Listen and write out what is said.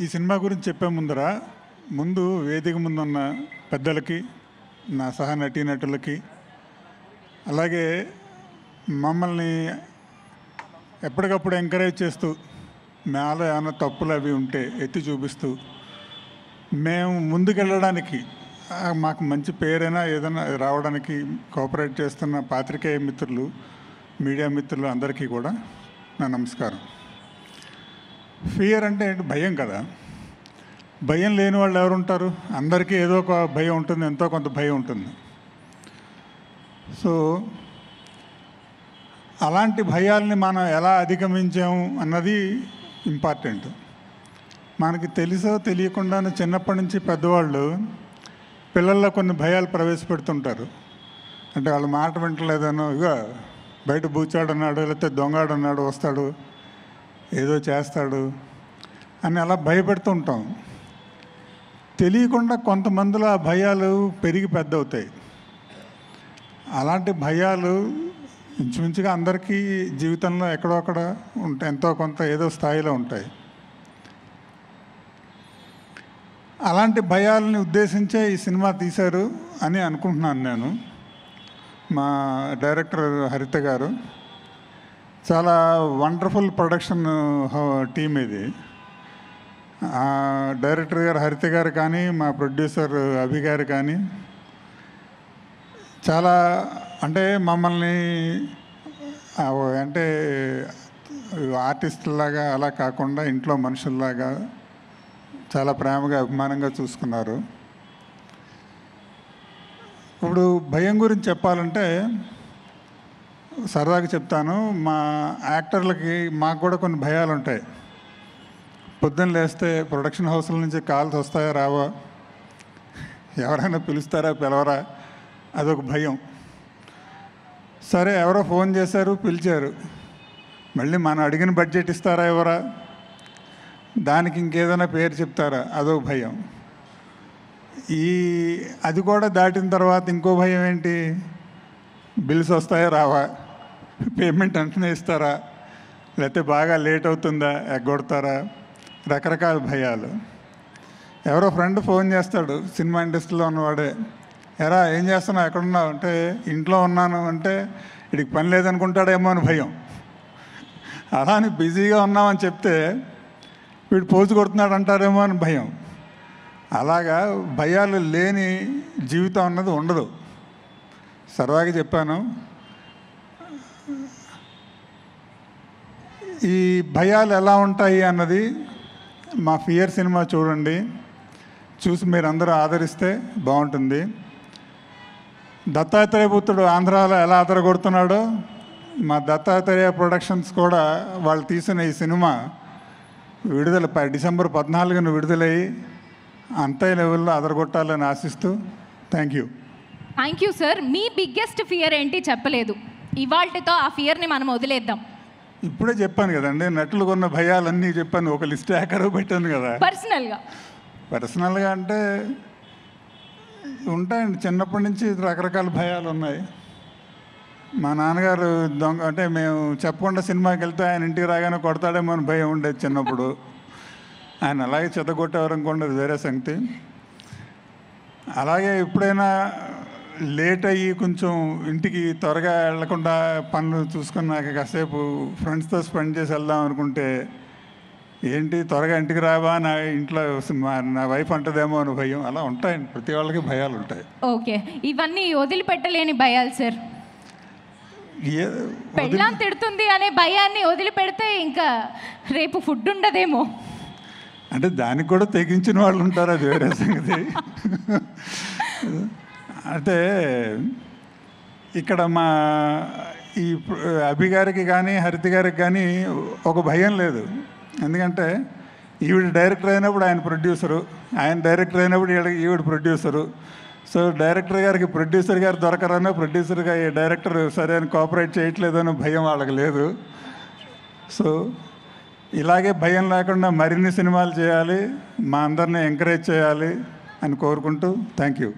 ఈ సినిమా గురించి చెప్పే ముందు వేదిక ముందున్న పెద్దలకి, నా సహ నటీనటులకి, అలాగే మమ్మల్ని ఎప్పటికప్పుడు ఎంకరేజ్ చేస్తూ మాలో ఏమైనా తప్పులు అవి ఉంటే ఎత్తి చూపిస్తూ మేము ముందుకెళ్ళడానికి మాకు మంచి పేరైనా ఏదైనా రావడానికి కోఆపరేట్ చేస్తున్న పాత్రికేయ మిత్రులు, మీడియా మిత్రులు అందరికీ కూడా నా నమస్కారం. ఫియర్ అంటే ఏంటి? భయం కదా. భయం లేని వాళ్ళు ఎవరు ఉంటారు? అందరికీ ఏదో ఒక భయం ఉంటుంది, ఎంతో కొంత భయం ఉంటుంది. సో అలాంటి భయాల్ని మనం ఎలా అధిగమించాము అన్నది ఇంపార్టెంట్. మనకి తెలుసో తెలియకుండానే చిన్నప్పటి నుంచి పెద్దవాళ్ళు పిల్లల్లో కొన్ని భయాలు ప్రవేశపెడుతుంటారు. అంటే వాళ్ళ మాట వింటలేదనో, ఇగో బయట బూచాడున్నాడు, లేకపోతే దొంగాడున్నాడు, వస్తాడు, ఏదో చేస్తాడు అని అలా భయపెడుతూ ఉంటాం. తెలియకుండా కొంతమందిలో ఆ భయాలు పెరిగి పెద్ద అవుతాయి. అలాంటి భయాలు ఇంచుమించుగా అందరికీ జీవితంలో ఎక్కడో అక్కడ ఉంటాయి, ఎంతో కొంత ఏదో స్థాయిలో ఉంటాయి. అలాంటి భయాలని ఉద్దేశించే ఈ సినిమా తీశారు అని అనుకుంటున్నాను నేను. మా డైరెక్టర్ హరిత గారు చాలా వండర్ఫుల్ ప్రొడక్షన్ టీమ్ ఇది. డైరెక్టర్ గారు హరిత గారు కానీ, మా ప్రొడ్యూసర్ అభి గారు కానీ చాలా అంటే మమ్మల్ని అంటే ఆర్టిస్టులాగా అలా కాకుండా ఇంట్లో మనుషుల్లాగా చాలా ప్రేమగా అభిమానంగా చూసుకున్నారు. ఇప్పుడు భయం గురించి చెప్పాలంటే సరదాగా చెప్తాను. మా యాక్టర్లకి మాకు కూడా కొన్ని భయాలు ఉంటాయి. పొద్దున్న లేస్తే ప్రొడక్షన్ హౌస్ల నుంచి కాల్స్ వస్తాయా రావా, ఎవరైనా పిలుస్తారా పిలవరా, అదొక భయం. సరే ఎవరో ఫోన్ చేశారు, పిలిచారు, మళ్ళీ మనం అడిగిన బడ్జెట్ ఇస్తారా ఎవరా, దానికి ఇంకేదైనా పేరు చెప్తారా, అదొక భయం. అది కూడా దాటిన తర్వాత ఇంకో భయం ఏంటి? బిల్స్ వస్తాయా రావా, పేమెంట్ వెంటనే ఇస్తారా, లేకపోతే బాగా లేట్ అవుతుందా, ఎగ్గొడతారా, రకరకాల భయాలు. ఎవరో ఫ్రెండ్ ఫోన్ చేస్తాడు, సినిమా ఇండస్ట్రీలో ఉన్నవాడే, ఎరా ఏం చేస్తున్నావు, ఎక్కడున్నావు అంటే ఇంట్లో ఉన్నాను అంటే వీడికి పని లేదనుకుంటాడేమో అని భయం. అలా అని బిజీగా ఉన్నామని చెప్తే వీడు పోజు కొడుతున్నాడు అంటారేమో అని భయం. అలాగా భయాలు లేని జీవితం అన్నది ఉండదు. సరదాగా చెప్పాను. ఈ భయాలు ఎలా ఉంటాయి అన్నది మా ఫియర్ సినిమా చూడండి, చూసి మీరందరూ ఆదరిస్తే బాగుంటుంది. దత్తాత్రేయ పుత్రుడు ఆంధ్రాలో ఎలా అదరగొడుతున్నాడో మా దత్తాత్రేయ ప్రొడక్షన్స్ కూడా వాళ్ళు తీసిన ఈ సినిమా విడుదల డిసెంబర్ 14న విడుదలయ్యి అంతే లెవెల్లో అదరగొట్టాలని ఆశిస్తూ thank you sir. Me biggest fear ఏంటి చెప్పలేదు, ఇవాళతో ఆ ఫియర్ని మనం వదిలేద్దాం. ఇప్పుడే చెప్పాను కదండి, నటులు కొన్న భయాలన్నీ చెప్పాను, ఒక లిస్ట్ ఏకరో పెట్టాను కదా. పర్సనల్గా అంటే ఉంటాయండి, చిన్నప్పటి నుంచి రకరకాల భయాలు ఉన్నాయి. మా నాన్నగారు దొంగ అంటే మేము చెప్పకుండా సినిమాకి వెళ్తే ఆయన ఇంటికి రాగానే కొడతాడేమో అని భయం ఉండేది చిన్నప్పుడు. ఆయన అలాగే చెత్తగొట్టేవారు అనుకోండి, అది వేరే సంగతి. అలాగే ఎప్పుడైనా లేట్ అయ్యి కొంచెం ఇంటికి త్వరగా వెళ్లకుండా పనులు చూసుకున్నాక కాసేపు ఫ్రెండ్స్తో స్పెండ్ చేసి వెళ్దాం అనుకుంటే ఏంటి త్వరగా ఇంటికి రావా, నా ఇంట్లో నా వైఫ్ అంటదేమో అని భయం. అలా ఉంటాయండి, ప్రతి వాళ్ళకి భయాలు ఉంటాయి. ఓకే, ఇవన్నీ వదిలిపెట్టలేని భయాలు సార్. పెళ్ళాం తిడుతుంది అనే భయాన్ని వదిలిపెడితే ఇంకా రేపు ఫుడ్ ఉండదేమో అంటే దానికి కూడా తెగించిన వాళ్ళు ఉంటారు, అది వేరే సంగతి. అంటే ఇక్కడ మా ఈ అభి గారికి కానీ హరిత గారికి కానీ ఒక భయం లేదు. ఎందుకంటే ఈవిడ డైరెక్టర్ అయినప్పుడు ఆయన ప్రొడ్యూసరు, ఆయన డైరెక్టర్ అయినప్పుడు ఈవిడ ప్రొడ్యూసరు. సో డైరెక్టర్ గారికి ప్రొడ్యూసర్ గారు దొరకరనో, ప్రొడ్యూసర్గా ఈ డైరెక్టర్ సరైన కోఆపరేట్ చేయట్లేదనో భయం వాళ్ళకి లేదు. సో ఇలాగే భయం లేకుండా మరిన్ని సినిమాలు చేయాలి, మా అందరినీ ఎంకరేజ్ చేయాలి అని కోరుకుంటూ థ్యాంక్ యూ.